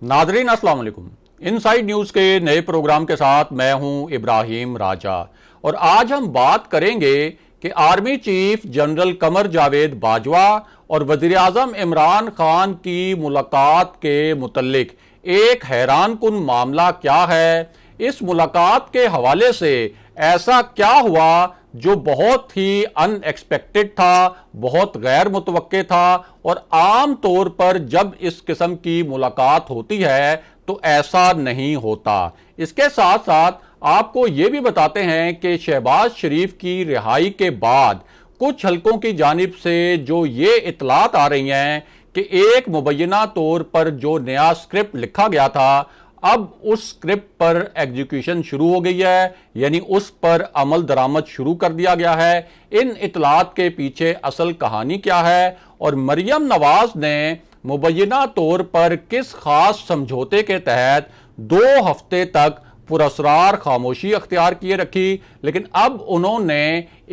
Nadreen अस्सलाम वालेकुम। Inside news के नए प्रोग्राम के साथ मैं हूं इब्राहिम राजा और आज हम बात करेंगे कि army chief general Qamar Javed Bajwa और वजीर आजम इमरान खान की मुलाकात के मुतल्लिक एक हैरान कुन मामला क्या है। इस मुलाकात के हवाले से ऐसा क्या हुआ जो बहुत ही अनएक्सपेक्टेड था, बहुत गैर मुतवक्के था और आम तौर पर जब इस किस्म की मुलाकात होती है तो ऐसा नहीं होता। इसके साथ साथ आपको यह भी बताते हैं कि शहबाज शरीफ की रिहाई के बाद कुछ हलकों की जानिब से जो ये इतलात आ रही हैं कि एक मुबैना तौर पर जो नया स्क्रिप्ट लिखा गया था अब उस स्क्रिप्ट पर एग्जीक्यूशन शुरू हो गई है, यानी उस पर अमल दरामद शुरू कर दिया गया है। इन इतलात के पीछे असल कहानी क्या है और मरियम नवाज ने मुबैना तौर पर किस खास समझौते के तहत 2 हफ्ते तक पुरस्रार खामोशी अख्तियार किए रखी, लेकिन अब उन्होंने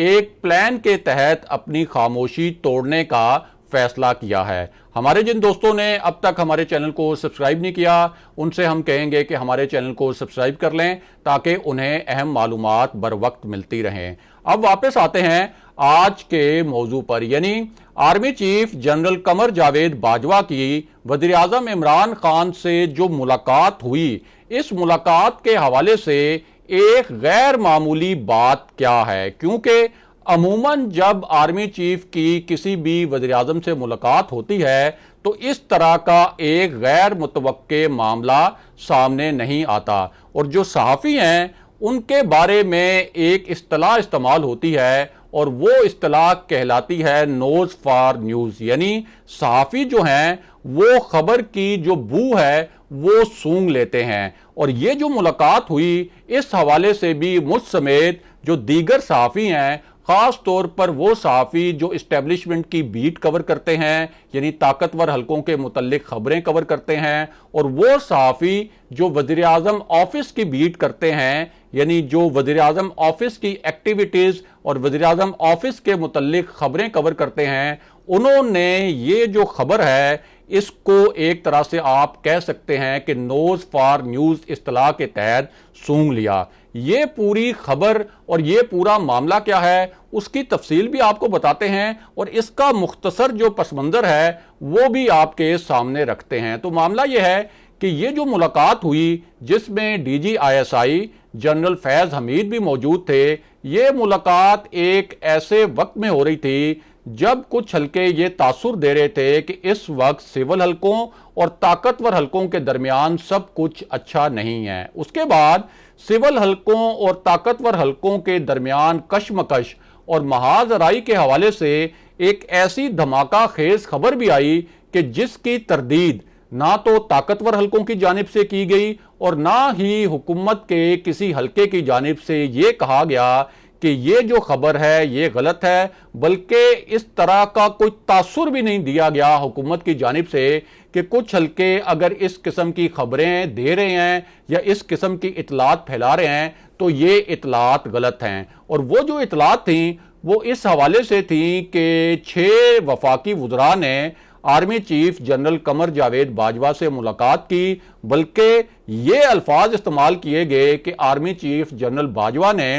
एक प्लान के तहत अपनी खामोशी तोड़ने का फैसला किया है। हमारे जिन दोस्तों ने अब तक हमारे चैनल को सब्सक्राइब नहीं किया उनसे हम कहेंगे कि हमारे चैनल को सब्सक्राइब कर लें ताकि उन्हें अहम मालूमात बर वक्त मिलती रहें। अब वापस आते हैं आज के मौजू पर, यानी army chief general Qamar Javed Bajwa की वजीर आजम इमरान खान से जो मुलाकात हुई, इस मुलाकात के हवाले से एक गैर मामूली बात क्या है, क्योंकि अमूमन जब आर्मी चीफ की किसी भी वज़ीर आज़म से मुलाकात होती है तो इस तरह का एक गैर मुतवक्के मामला सामने नहीं आता और जो सहाफ़ी हैं उनके बारे में एक इस्तिलाह इस्तेमाल होती है और वो इस्तिलाह कहलाती है नोज फॉर न्यूज़, यानी सहाफ़ी जो हैं वो खबर की जो बू है वो सूंघ लेते हैं। और ये जो मुलाकात हुई इस हवाले से भी मुझ समेत जो दीगर सहाफ़ी हैं, खास तौर पर वो सहाफ़ी जो इस्टेब्लिशमेंट की बीट कवर करते हैं, यानी ताकतवर हलकों के मुतल्लिक खबरें कवर करते हैं, और वो सहाफ़ी जो वज़ीर आज़म ऑफिस की बीट करते हैं, यानी जो वज़ीर आज़म ऑफिस की एक्टिविटीज़ और वज़ीर आज़म ऑफिस के मुतल्लिक खबरें कवर करते हैं, उन्होंने ये जो खबर है इसको एक तरह से आप कह सकते हैं कि नोज फॉर न्यूज़ इस्तिलाह के तहत सूंघ लिया। ये पूरी खबर और ये पूरा मामला क्या है उसकी तफसील भी आपको बताते हैं और इसका मुख्तसर जो पस मंज़र है वो भी आपके सामने रखते हैं। तो मामला ये है कि ये जो मुलाकात हुई जिसमें DGISI जनरल फैज़ हमीद भी मौजूद थे, ये मुलाकात एक ऐसे वक्त में हो रही थी जब कुछ हलके ये तासुर दे रहे थे कि इस वक्त सिविल हलकों और ताकतवर हलकों के दरमियान सब कुछ अच्छा नहीं है। उसके बाद सिविल हलकों और ताकतवर हलकों के दरमियान कशमकश और महाजराई के हवाले से एक ऐसी धमाका खेज खबर भी आई कि जिसकी तरदीद ना तो ताकतवर हलकों की जानिब से की गई और ना ही हुकूमत के किसी हलके की जानिब से ये कहा गया कि ये जो खबर है ये गलत है, बल्कि इस तरह का कोई तासुर भी नहीं दिया गया हुकूमत की जानिब से कि कुछ हलके अगर इस किस्म की खबरें दे रहे हैं या इस किस्म की इतलात फैला रहे हैं तो ये इतलात गलत हैं। और वो जो इतलात थी वो इस हवाले से थी कि 6 वफाकी वुज़रा ने army chief general Qamar Javed Bajwa से मुलाकात की, बल्कि ये अल्फाज इस्तेमाल किए गए कि आर्मी चीफ जनरल बाजवा ने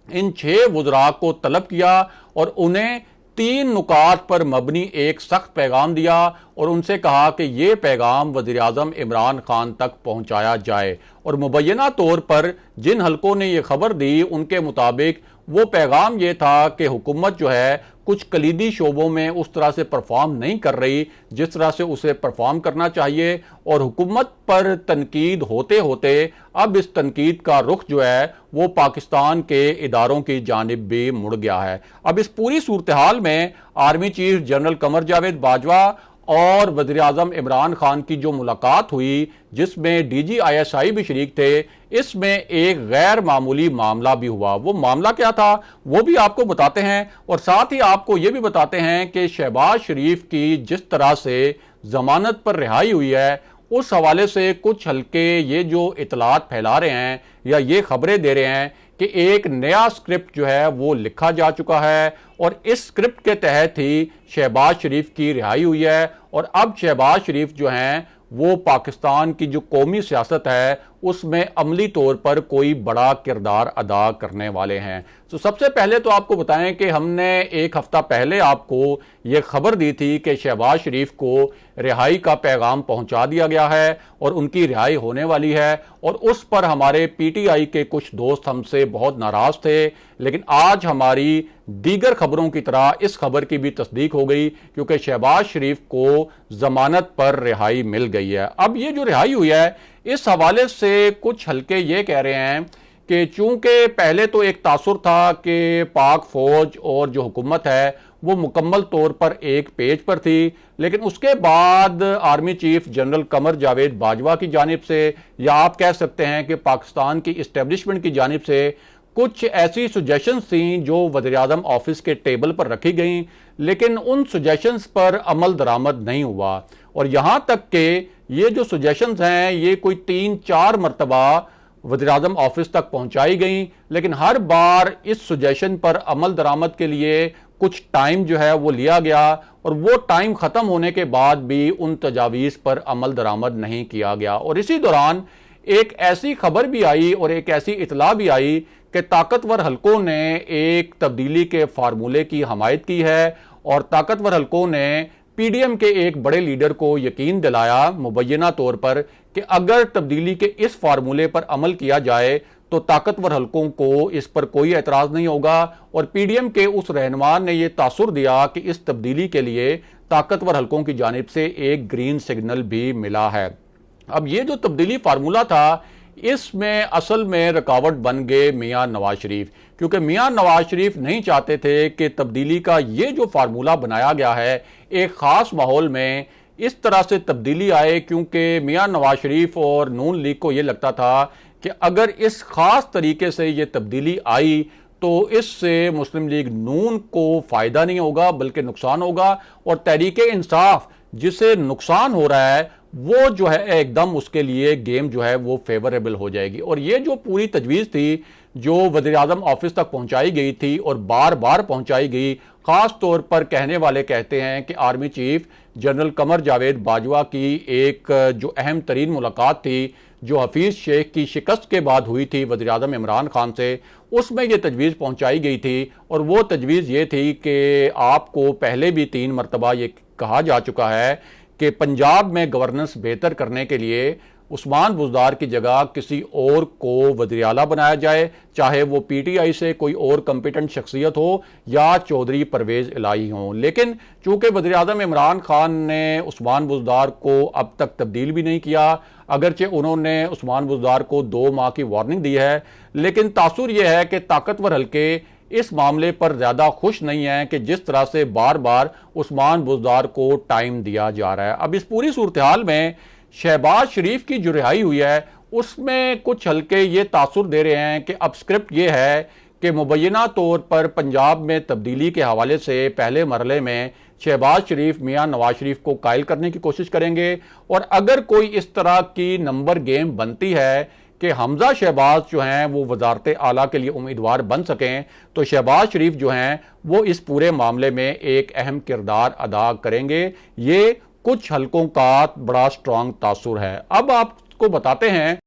इन 6 वुज़रा को तलब किया और उन्हें 3 नुकात पर मबनी एक सख्त पैगाम दिया और उनसे कहा कि यह पैगाम वज़ीर आज़म इमरान खान तक पहुंचाया जाए। और मुबैना तौर पर जिन हलकों ने यह खबर दी उनके मुताबिक वो पैगाम ये था कि हुकूमत जो है कुछ कलीदी शोबों में उस तरह से परफॉर्म नहीं कर रही जिस तरह से उसे परफॉर्म करना चाहिए, और हुकूमत पर तनकीद होते होते अब इस तनकीद का रुख जो है वो पाकिस्तान के इदारों की जानिब भी मुड़ गया है। अब इस पूरी सूरत हाल में army chief general Qamar Javed Bajwa और वज़ीर आज़म इमरान खान की जो मुलाकात हुई जिसमें DGISI भी शरीक थे, इसमें एक गैर मामूली मामला भी हुआ। वो मामला क्या था वो भी आपको बताते हैं और साथ ही आपको ये भी बताते हैं कि शहबाज शरीफ की जिस तरह से जमानत पर रिहाई हुई है उस हवाले से कुछ हलके ये जो इतलात फैला रहे हैं या ये खबरें दे रहे हैं कि एक नया स्क्रिप्ट जो है वो लिखा जा चुका है और इस स्क्रिप्ट के तहत ही शहबाज शरीफ की रिहाई हुई है और अब शहबाज शरीफ जो हैं वो पाकिस्तान की जो कौमी सियासत है उसमें अमली तौर पर कोई बड़ा किरदार अदा करने वाले हैं। तो सबसे पहले तो आपको बताएं कि हमने एक हफ्ता पहले आपको ये खबर दी थी कि शहबाज शरीफ को रिहाई का पैगाम पहुंचा दिया गया है और उनकी रिहाई होने वाली है, और उस पर हमारे पीटीआई के कुछ दोस्त हमसे बहुत नाराज थे। लेकिन आज हमारी दीगर खबरों की तरह इस खबर की भी तस्दीक हो गई, क्योंकि शहबाज शरीफ को जमानत पर रिहाई मिल गई है। अब ये जो रिहाई हुई है, इस हवाले से कुछ हल्के ये कह रहे हैं कि चूंकि पहले तो एक तासुर था कि पाक फौज और जो हुकूमत है वो मुकम्मल तौर पर एक पेज पर थी, लेकिन उसके बाद army chief general Qamar Javed Bajwa की जानिब से, या आप कह सकते हैं कि पाकिस्तान की इस्टेब्लिशमेंट की जानिब से कुछ ऐसी सुजेशंस थी जो वज़ीर-ए-आज़म ऑफिस के टेबल पर रखी गई, लेकिन उन सुजेशंस पर अमल दरामद नहीं हुआ। और यहां तक कि ये जो सुजेशंस हैं ये कोई 3-4 मरतबा वज़ीर-ए-आज़म ऑफिस तक पहुंचाई गई, लेकिन हर बार इस सुजेशन पर अमल दरामद के लिए कुछ टाइम जो है वो लिया गया, और वो टाइम ख़त्म होने के बाद भी उन तजावीज़ पर अमल दरामद नहीं किया गया। और इसी दौरान एक ऐसी खबर भी आई और एक ऐसी इतला भी आई कि ताकतवर हलकों ने एक तब्दीली के फार्मूले की हमायत की है, और ताकतवर हलकों ने पीडीएम के एक बड़े लीडर को यकीन दिलाया मुबैना तौर पर कि अगर तब्दीली के इस फार्मूले पर अमल किया जाए तो ताकतवर हलकों को इस पर कोई एतराज नहीं होगा। और पीडीएम के उस रहनुमा ने यह तासुर दिया कि इस तब्दीली के लिए ताकतवर हलकों की जानिब से एक ग्रीन सिग्नल भी मिला है। अब ये जो तब्दीली फार्मूला था, इसमें असल में रुकावट बन गए मियां नवाज शरीफ, क्योंकि मियां नवाज शरीफ नहीं चाहते थे कि तब्दीली का ये जो फार्मूला बनाया गया है एक खास माहौल में इस तरह से तब्दीली आए, क्योंकि मियां नवाज शरीफ और नून लीग को यह लगता था कि अगर इस खास तरीके से ये तब्दीली आई तो इससे मुस्लिम लीग नून को फायदा नहीं होगा बल्कि नुकसान होगा, और तहरीके इंसाफ जिसे नुकसान हो रहा है वो जो है एकदम उसके लिए गेम जो है वो फेवरेबल हो जाएगी। और ये जो पूरी तजवीज़ थी जो वज़ीर-ए-आज़म ऑफिस तक पहुंचाई गई थी और बार बार पहुंचाई गई, खास तौर पर कहने वाले कहते हैं कि army chief general Qamar Javed Bajwa की एक जो अहम तरीन मुलाकात थी जो हफीज शेख की शिकस्त के बाद हुई थी वज़ीर-ए-आज़म इमरान खान से, उसमें यह तजवीज़ पहुंचाई गई थी। और वो तजवीज़ ये थी कि आपको पहले भी 3 मरतबा ये कहा जा चुका है कि पंजाब में गवर्नेंस बेहतर करने के लिए उस्मान बुज़दार की जगह किसी और को वज़ीर आला बनाया जाए, चाहे वो पीटीआई से कोई और कंपिटेंट शख्सियत हो या चौधरी परवेज़ इलाही हों। लेकिन चूंकि वज़ीर-ए-आज़म इमरान खान ने उस्मान बुज़दार को अब तक तब्दील भी नहीं किया, अगरचे उन्होंने उस्मान बुज़दार को 2 माह की वार्निंग दी है, लेकिन तासुर यह है कि ताकतवर हल्के इस मामले पर ज्यादा खुश नहीं है कि जिस तरह से बार बार उस्मान बुज़दार को टाइम दिया जा रहा है। अब इस पूरी सूरत हाल में शहबाज शरीफ की जो रिहाई हुई है उसमें कुछ हल्के ये तासुर दे रहे हैं कि अब स्क्रिप्ट ये है कि मुबैना तौर पर पंजाब में तब्दीली के हवाले से पहले मरहले में शहबाज शरीफ मियां नवाज शरीफ को कायल करने की कोशिश करेंगे, और अगर कोई इस तरह की नंबर गेम बनती है कि हमजा शहबाज जो हैं वो वजारत आला के लिए उम्मीदवार बन सकें, तो शहबाज शरीफ जो हैं वो इस पूरे मामले में एक अहम किरदार अदा करेंगे। ये कुछ हलकों का बड़ा स्ट्रांग तासुर है। अब आपको बताते हैं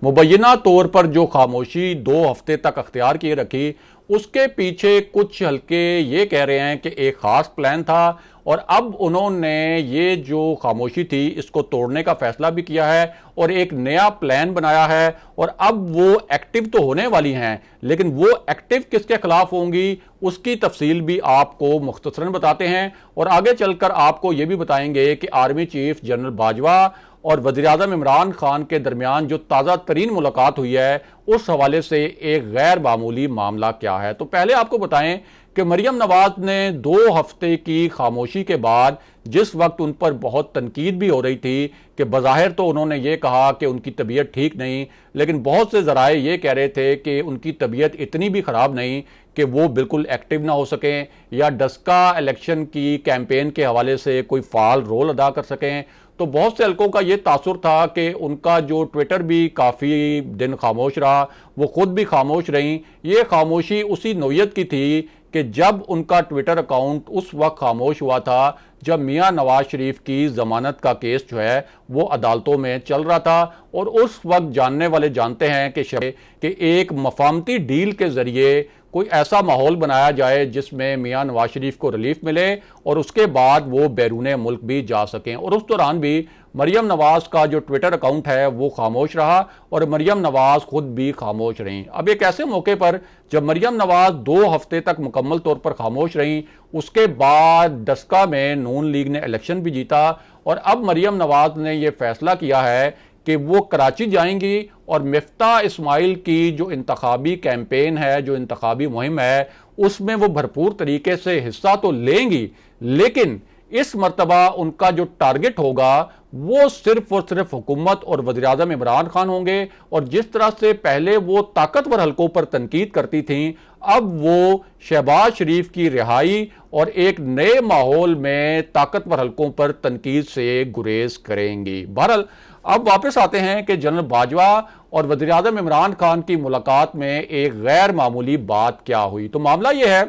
मुबैना तौर पर जो खामोशी 2 हफ्ते तक अख्तियार किए रखी, उसके पीछे कुछ हल्के ये कह रहे हैं कि एक खास प्लान था, और अब उन्होंने ये जो खामोशी थी इसको तोड़ने का फैसला भी किया है और एक नया प्लान बनाया है। और अब वो एक्टिव तो होने वाली हैं, लेकिन वो एक्टिव किसके खिलाफ होंगी उसकी तफसील भी आपको मुख्तसरन बताते हैं, और आगे चलकर आपको ये भी बताएंगे कि आर्मी चीफ जनरल बाजवा और वज़ीर-ए-आज़म इमरान खान के दरमियान जो ताज़ा तरीन मुलाकात हुई है उस हवाले से एक गैर मामूली मामला क्या है। तो पहले आपको बताएं कि मरियम नवाज ने 2 हफ्ते की खामोशी के बाद, जिस वक्त उन पर बहुत तनकीद भी हो रही थी कि बज़ाहिर तो उन्होंने ये कहा कि उनकी तबीयत ठीक नहीं, लेकिन बहुत से ज़राए ये कह रहे थे कि उनकी तबीयत इतनी भी ख़राब नहीं कि वो बिल्कुल एक्टिव ना हो सकें या डस्का इलेक्शन की कैंपेन के हवाले से कोई फ़ाल रोल अदा कर सकें। तो बहुत से हल्कों का ये तासुर था कि उनका जो ट्विटर भी काफ़ी दिन खामोश रहा, वो खुद भी खामोश रहीं। ये खामोशी उसी नौयत की थी कि जब उनका ट्विटर अकाउंट उस वक्त खामोश हुआ था जब मियां नवाज शरीफ की जमानत का केस जो है वो अदालतों में चल रहा था, और उस वक्त जानने वाले जानते हैं कि एक मफामती डील के जरिए कोई ऐसा माहौल बनाया जाए जिसमें मियां नवाज शरीफ को रिलीफ मिले और उसके बाद वो बैरून मुल्क भी जा सकें। और उस दौरान भी मरियम नवाज का जो ट्विटर अकाउंट है वो खामोश रहा और मरियम नवाज खुद भी खामोश रहीं। अब एक ऐसे मौके पर जब मरियम नवाज 2 हफ्ते तक मुकम्मल तौर पर खामोश रहीं, उसके बाद डस्का में नून लीग ने इलेक्शन भी जीता और अब मरियम नवाज ने यह फैसला किया है कि वो कराची जाएंगी और मिफ्ता इस्माइल की जो इंतखाबी कैंपेन है, जो इंतखाबी मुहिम है, उसमें वो भरपूर तरीके से हिस्सा तो लेंगी, लेकिन इस मर्तबा उनका जो टारगेट होगा वो सिर्फ और सिर्फ हुकूमत और वज़ीर-ए-आज़म इमरान खान होंगे। और जिस तरह से पहले वो ताकतवर हलकों पर तनकीद करती थीं, अब वो शहबाज शरीफ की रिहाई और एक नए माहौल में ताकतवर हलकों पर तनकीद से गुरेज करेंगी। बहरहाल अब वापस आते हैं कि जनरल बाजवा और वज़ीर-ए-आज़म इमरान खान की मुलाकात में एक गैर मामूली बात क्या हुई। तो मामला यह है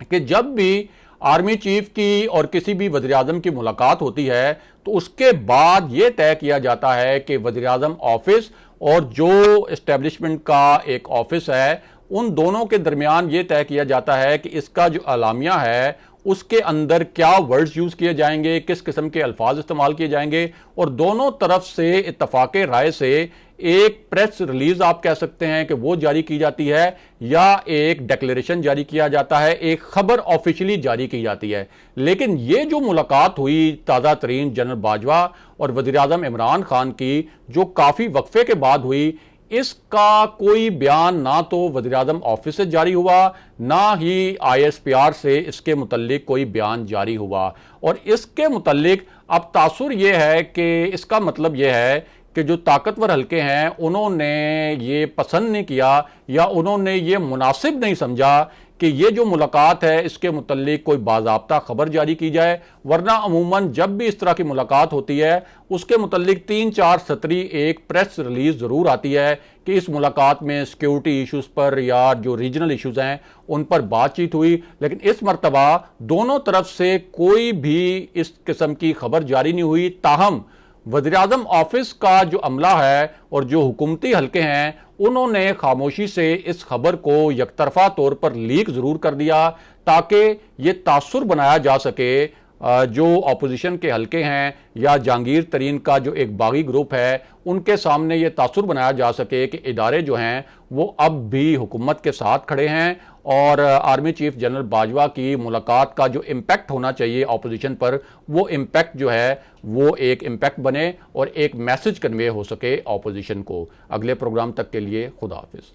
कि जब भी आर्मी चीफ की और किसी भी वज़ीर-ए-आज़म की मुलाकात होती है तो उसके बाद यह तय किया जाता है कि वज़ीर-ए-आज़म ऑफिस और जो एस्टेब्लिशमेंट का एक ऑफिस है, उन दोनों के दरमियान यह तय किया जाता है कि इसका जो अलामिया है उसके अंदर क्या वर्ड्स यूज किए जाएंगे, किस किस्म के अल्फाज इस्तेमाल किए जाएंगे, और दोनों तरफ से इत्तफाक राय से एक प्रेस रिलीज आप कह सकते हैं कि वो जारी की जाती है या एक डिक्लेरेशन जारी किया जाता है, एक खबर ऑफिशियली जारी की जाती है। लेकिन ये जो मुलाकात हुई ताज़ा तरीन जनरल बाजवा और वज़ीर-ए-आज़म इमरान खान की, जो काफ़ी वक्फे के बाद हुई, इसका कोई बयान ना तो वज़ीर-ए-आज़म ऑफिस से जारी हुआ, ना ही ISPR से इसके मुतल्लिक कोई बयान जारी हुआ। और इसके मुतल्लिक अब तासुर यह है कि इसका मतलब यह है कि जो ताकतवर हलके हैं उन्होंने ये पसंद नहीं किया या उन्होंने ये मुनासिब नहीं समझा कि ये जो मुलाकात है इसके मुतल्लिक कोई बाज़ाब्ता खबर जारी की जाए, वरना अमूमन जब भी इस तरह की मुलाकात होती है उसके मुतल्लिक 3-4 सतरी एक प्रेस रिलीज ज़रूर आती है कि इस मुलाकात में सिक्योरिटी इशूज़ पर या जो रीजनल इशूज़ हैं उन पर बातचीत हुई। लेकिन इस मरतबा दोनों तरफ से कोई भी इस किस्म की खबर जारी नहीं हुई। ताहम वज़ीर-ए-आज़म ऑफिस का जो अमला है और जो हुकूमती हलके हैं उन्होंने खामोशी से इस खबर को यकतरफा तौर पर लीक ज़रूर कर दिया ताकि ये तासुर बनाया जा सके जो अपोजिशन के हलके हैं या जहांगीर तरीन का जो एक बागी ग्रुप है उनके सामने ये तासुर बनाया जा सके कि इदारे जो हैं वो अब भी हुकूमत के साथ खड़े हैं और आर्मी चीफ जनरल बाजवा की मुलाकात का जो इम्पैक्ट होना चाहिए अपोजिशन पर, वो इम्पैक्ट जो है वो एक इम्पैक्ट बने और एक मैसेज कन्वे हो सके अपोजिशन को। अगले प्रोग्राम तक के लिए खुदा हाफिज।